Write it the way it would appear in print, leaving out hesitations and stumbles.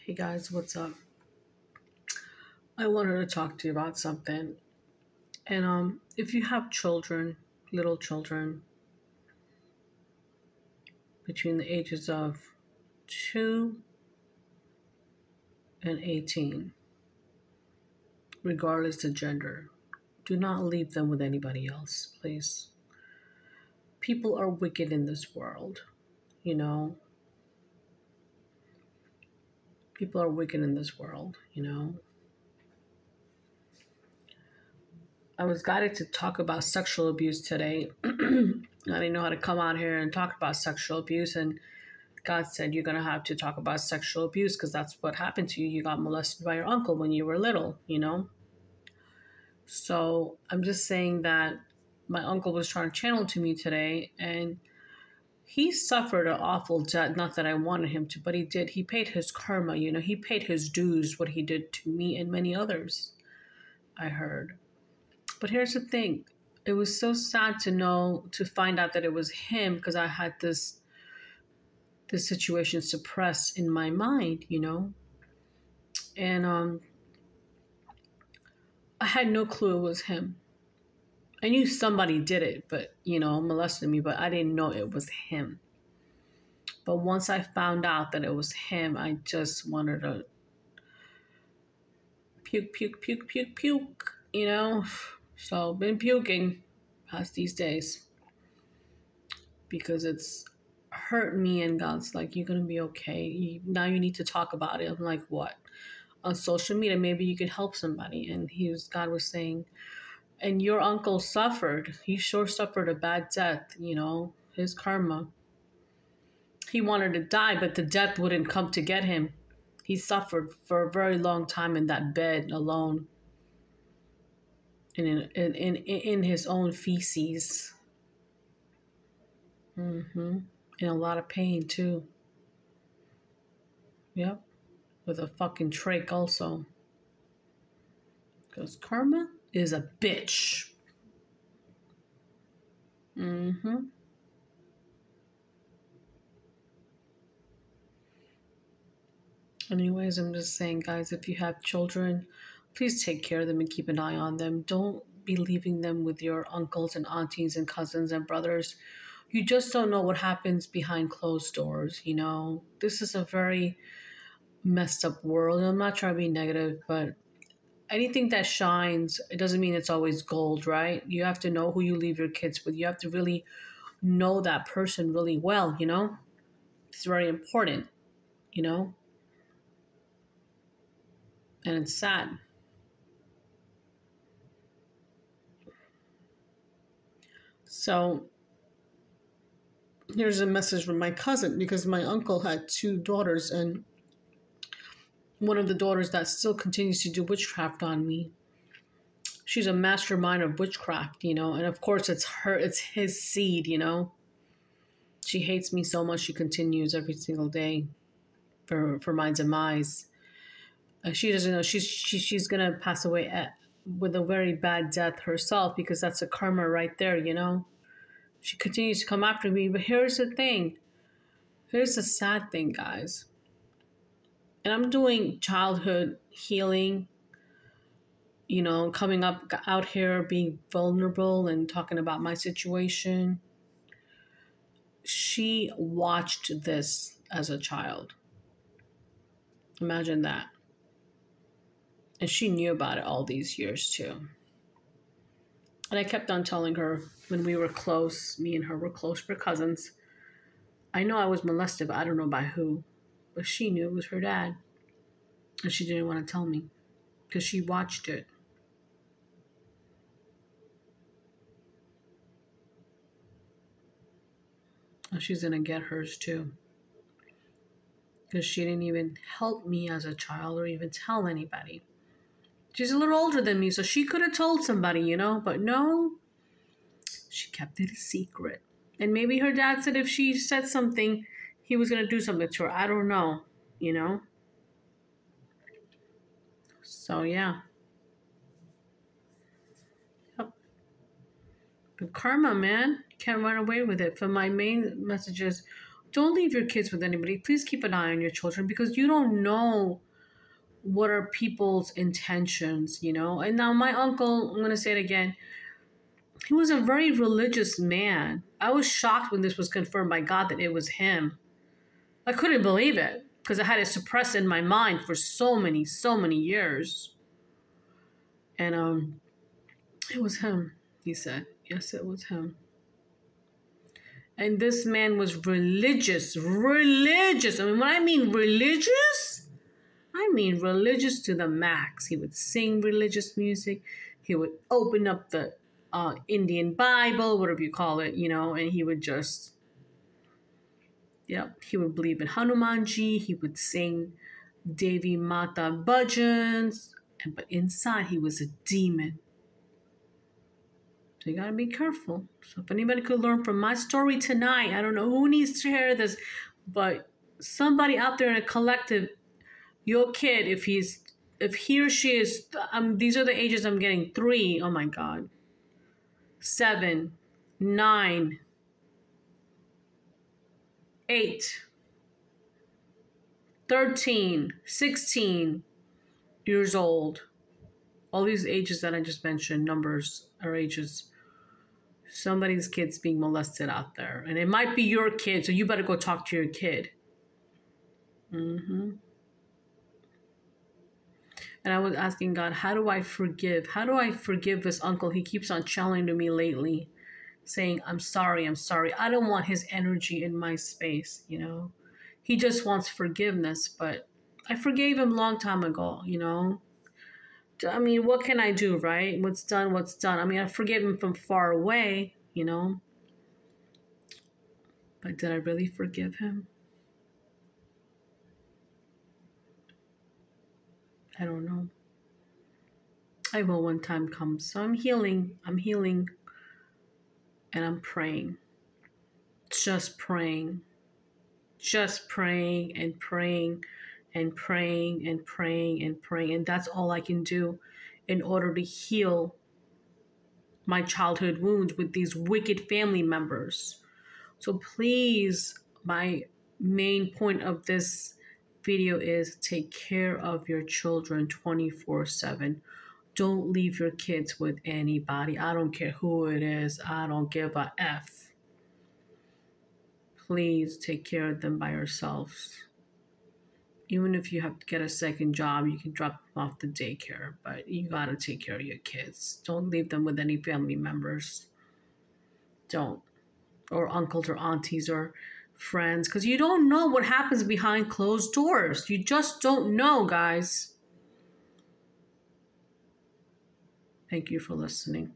Hey guys, what's up? I wanted to talk to you about something. And if you have children, little children between the ages of 2 and 18, regardless of gender, do not leave them with anybody else, please. People are wicked in this world, you know. People are wicked in this world. I was guided to talk about sexual abuse today. I didn't know how to come out here and talk about sexual abuse, and God said you're going to have to talk about sexual abuse because that's what happened to you. You got molested by your uncle when you were little. So I'm just saying that my uncle was trying to channel to me today, and he suffered an awful death. Not that I wanted him to, but he did. He paid his karma. He paid his dues, what he did to me and many others, I heard. But here's the thing. It was so sad to find out that it was him because I had this situation suppressed in my mind. And I had no clue it was him. I knew somebody did it, but molested me, but I didn't know it was him. But once I found out that it was him, I just wanted to puke, puke, puke, puke, puke. So been puking past these days because it's hurt me, and God's like, you're gonna be okay. Now you need to talk about it. I'm like, what? On social media, maybe you could help somebody. And God was saying, and your uncle suffered. He sure suffered a bad death, his karma. He wanted to die, but the death wouldn't come to get him. He suffered for a very long time in that bed alone, in his own feces. In a lot of pain too. Yep. With a fucking trach also. Because karma is a bitch. Anyways, I'm just saying, guys, if you have children, please take care of them and keep an eye on them. Don't be leaving them with your uncles and aunties and cousins and brothers. You just don't know what happens behind closed doors, This is a very messed up world. I'm not trying to be negative, but anything that shines, it doesn't mean it's always gold, right? You have to know who you leave your kids with. You have to really know that person really well, It's very important, And it's sad. So here's a message from my cousin, because my uncle had 2 daughters, and one of the daughters that still continues to do witchcraft on me. She's a mastermind of witchcraft, and of course it's his seed, She hates me so much she continues every single day for my demise. She doesn't know she's gonna pass away with a very bad death herself, because that's a karma right there, She continues to come after me. But here's the thing. Here's the sad thing, guys. And I'm doing childhood healing, coming up out here, being vulnerable and talking about my situation. She watched this as a child. Imagine that. And she knew about it all these years too. And I kept on telling her when we were close, me and her were close, we're cousins. I know I was molested, but I don't know by who. But she knew it was her dad. And she didn't want to tell me because she watched it. And she's going to get hers too. Because she didn't even help me as a child or even tell anybody. She's a little older than me, so she could have told somebody, But no, she kept it a secret. And maybe her dad said if she said something, he was going to do something to her. I don't know, So, yeah. Yep. But karma, man. Can't run away with it. For my main messages, Don't leave your kids with anybody. Please keep an eye on your children because you don't know what are people's intentions, you know? And now my uncle, I'm going to say it again, he was a very religious man. I was shocked when this was confirmed by God that it was him. I couldn't believe it because I had it suppressed in my mind for so many years. And it was him, he said. Yes, it was him. And this man was religious. Religious. I mean, when I mean religious, I mean religious to the max. He would sing religious music. He would open up the Indian Bible, whatever you call it, you know, and he would just, he would believe in Hanumanji. He would sing Devi Mata bhajans. But inside, he was a demon. So you gotta be careful. So if anybody could learn from my story tonight, I don't know who needs to hear this, but somebody out there in a collective, your kid, if he or she is, these are the ages I'm getting: 3, oh my God, 7, 9, 8, 13, 16 years old. All these ages that I just mentioned, numbers or ages. Somebody's kid's being molested out there. And it might be your kid, so you better go talk to your kid. And I was asking God, how do I forgive? How do I forgive this uncle? He keeps on challenging me lately, saying, I'm sorry, I'm sorry. I don't want his energy in my space, you know. He just wants forgiveness, but I forgave him a long time ago, you know. I mean, what can I do, right? What's done, what's done. I mean, I forgive him from far away, you know. But did I really forgive him? I don't know. I will when time comes. So I'm healing, and I'm praying. Just praying. Just praying and praying and praying and praying and praying. And that's all I can do in order to heal my childhood wounds with these wicked family members. So please, my main point of this video is take care of your children 24/7. Don't leave your kids with anybody. I don't care who it is. I don't give a F. Please take care of them by yourselves. Even if you have to get a second job, you can drop them off the daycare, but you gotta take care of your kids. Don't leave them with any family members. Don't. Or uncles or aunties or friends, because you don't know what happens behind closed doors. You just don't know, guys. Thank you for listening.